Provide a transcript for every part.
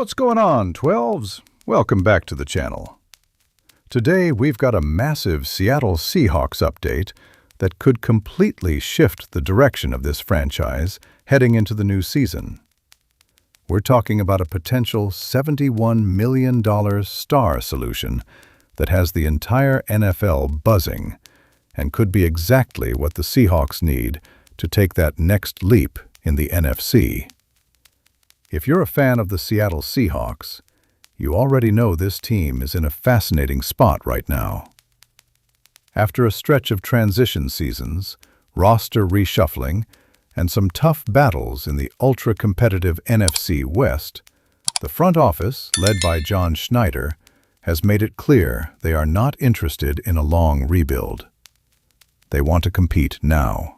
What's going on, 12s? Welcome back to the channel. Today we've got a massive Seattle Seahawks update that could completely shift the direction of this franchise heading into the new season. We're talking about a potential $71 million star solution that has the entire NFL buzzing and could be exactly what the Seahawks need to take that next leap in the NFC. If you're a fan of the Seattle Seahawks, you already know this team is in a fascinating spot right now. After a stretch of transition seasons, roster reshuffling, and some tough battles in the ultra-competitive NFC West, the front office, led by John Schneider, has made it clear they are not interested in a long rebuild. They want to compete now.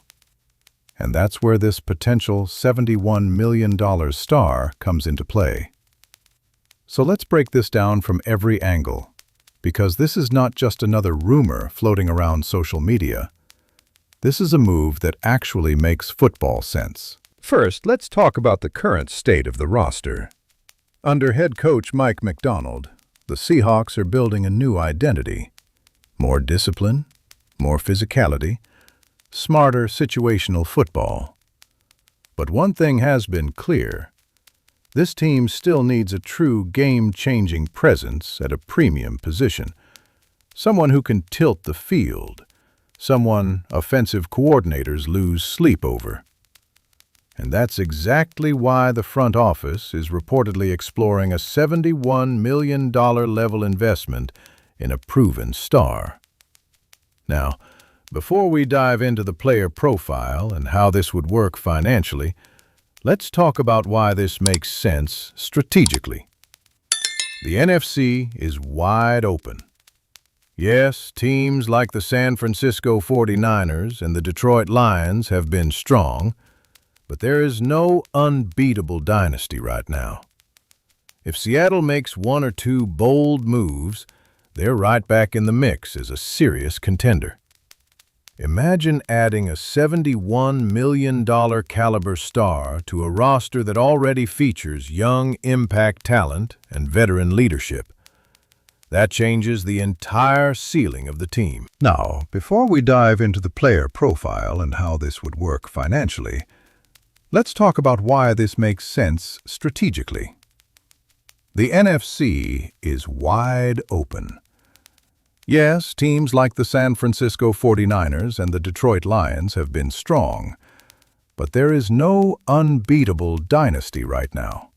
And that's where this potential $71 million star comes into play. So let's break this down from every angle, because this is not just another rumor floating around social media. This is a move that actually makes football sense. First, let's talk about the current state of the roster. Under head coach Mike Macdonald, the Seahawks are building a new identity. More discipline, more physicality, smarter situational football. But one thing has been clear. This team still needs a true game-changing presence at a premium position. Someone who can tilt the field. Someone offensive coordinators lose sleep over. And that's exactly why the front office is reportedly exploring a $71 million level investment in a proven star. Now, before we dive into the player profile and how this would work financially, let's talk about why this makes sense strategically. The NFC is wide open. Yes, teams like the San Francisco 49ers and the Detroit Lions have been strong, but there is no unbeatable dynasty right now. If Seattle makes one or two bold moves, they're right back in the mix as a serious contender. Imagine adding a $71 million caliber star to a roster that already features young impact talent and veteran leadership. That changes the entire ceiling of the team. Now, before we dive into the player profile and how this would work financially, let's talk about why this makes sense strategically. The NFC is wide open. Yes, teams like the San Francisco 49ers and the Detroit Lions have been strong, but there is no unbeatable dynasty right now.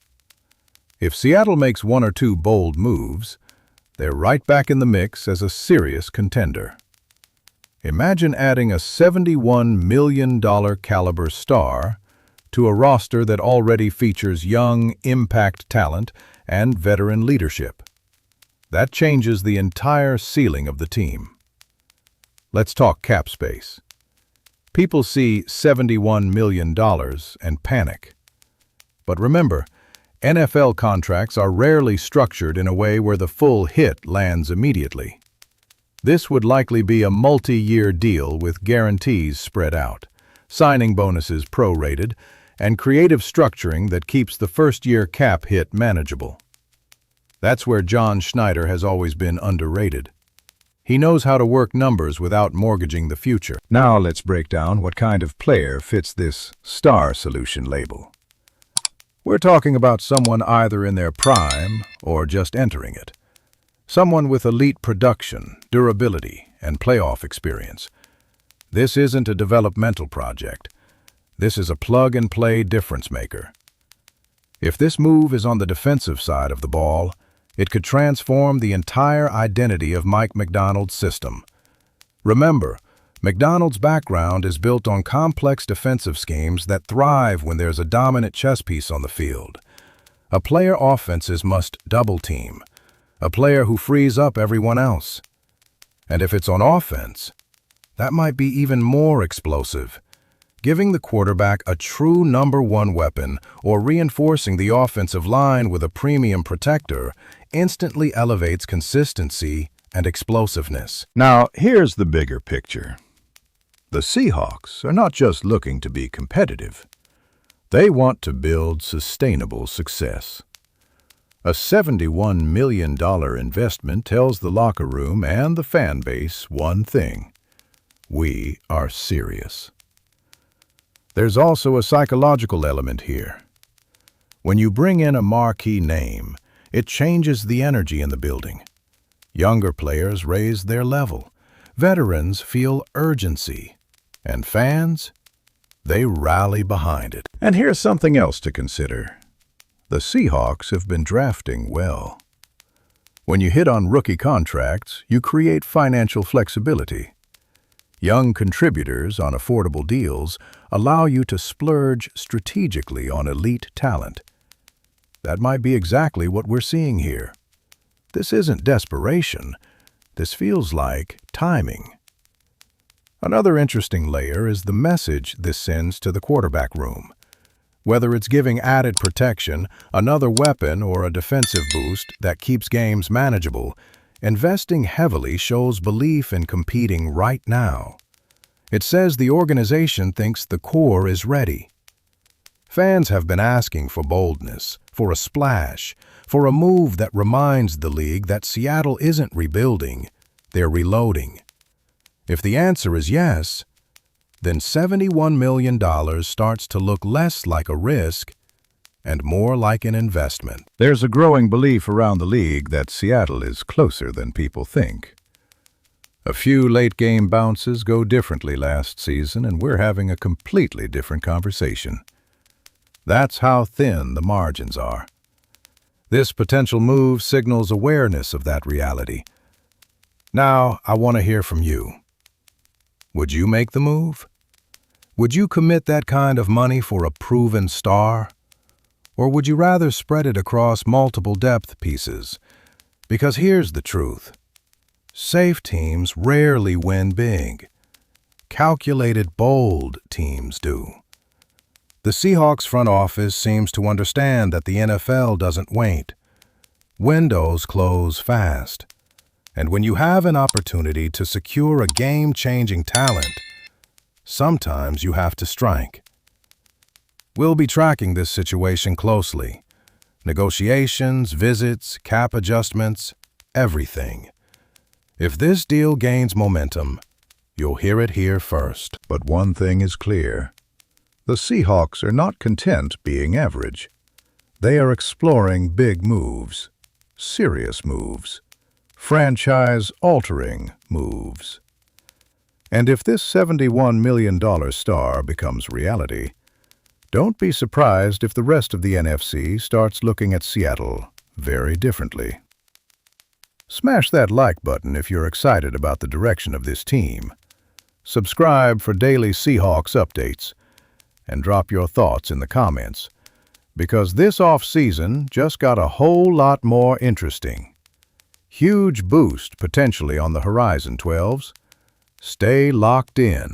If Seattle makes one or two bold moves, they're right back in the mix as a serious contender. Imagine adding a $71 million caliber star to a roster that already features young, impact talent and veteran leadership. That changes the entire ceiling of the team. Let's talk cap space. People see $71 million and panic. But remember, NFL contracts are rarely structured in a way where the full hit lands immediately. This would likely be a multi-year deal with guarantees spread out, signing bonuses prorated, and creative structuring that keeps the first-year cap hit manageable. That's where John Schneider has always been underrated. He knows how to work numbers without mortgaging the future. Now let's break down what kind of player fits this star solution label. We're talking about someone either in their prime or just entering it. Someone with elite production, durability, and playoff experience. This isn't a developmental project. This is a plug-and-play difference maker. If this move is on the defensive side of the ball, it could transform the entire identity of Mike Macdonald's system. Remember, Macdonald's background is built on complex defensive schemes that thrive when there's a dominant chess piece on the field. A player offenses must double-team, a player who frees up everyone else. And if it's on offense, that might be even more explosive, giving the quarterback a true number one weapon or reinforcing the offensive line with a premium protector instantly elevates consistency and explosiveness. Now, here's the bigger picture. The Seahawks are not just looking to be competitive. They want to build sustainable success. A $71 million investment tells the locker room and the fan base one thing: we are serious. There's also a psychological element here. When you bring in a marquee name, it changes the energy in the building. Younger players raise their level, veterans feel urgency, and fans, they rally behind it. And here's something else to consider. The Seahawks have been drafting well. When you hit on rookie contracts, you create financial flexibility. Young contributors on affordable deals allow you to splurge strategically on elite talent. That might be exactly what we're seeing here. This isn't desperation. This feels like timing. Another interesting layer is the message this sends to the quarterback room. Whether it's giving added protection, another weapon, or a defensive boost that keeps games manageable, investing heavily shows belief in competing right now. It says the organization thinks the core is ready. Fans have been asking for boldness, for a splash, for a move that reminds the league that Seattle isn't rebuilding, they're reloading. If the answer is yes, then $71 million starts to look less like a risk and more like an investment. There's a growing belief around the league that Seattle is closer than people think. A few late-game bounces go differently last season, and we're having a completely different conversation. That's how thin the margins are. This potential move signals awareness of that reality. Now, I want to hear from you. Would you make the move? Would you commit that kind of money for a proven star? Or would you rather spread it across multiple depth pieces? Because here's the truth. Safe teams rarely win big. Calculated, bold teams do. The Seahawks front office seems to understand that the NFL doesn't wait. Windows close fast. And when you have an opportunity to secure a game-changing talent, sometimes you have to strike. We'll be tracking this situation closely. Negotiations, visits, cap adjustments, everything. If this deal gains momentum, you'll hear it here first. But one thing is clear. The Seahawks are not content being average. They are exploring big moves, serious moves, franchise-altering moves. And if this $71 million star becomes reality, don't be surprised if the rest of the NFC starts looking at Seattle very differently. Smash that like button if you're excited about the direction of this team. Subscribe for daily Seahawks updates, and drop your thoughts in the comments, because this offseason just got a whole lot more interesting. Huge boost potentially on the horizon, 12s. Stay locked in.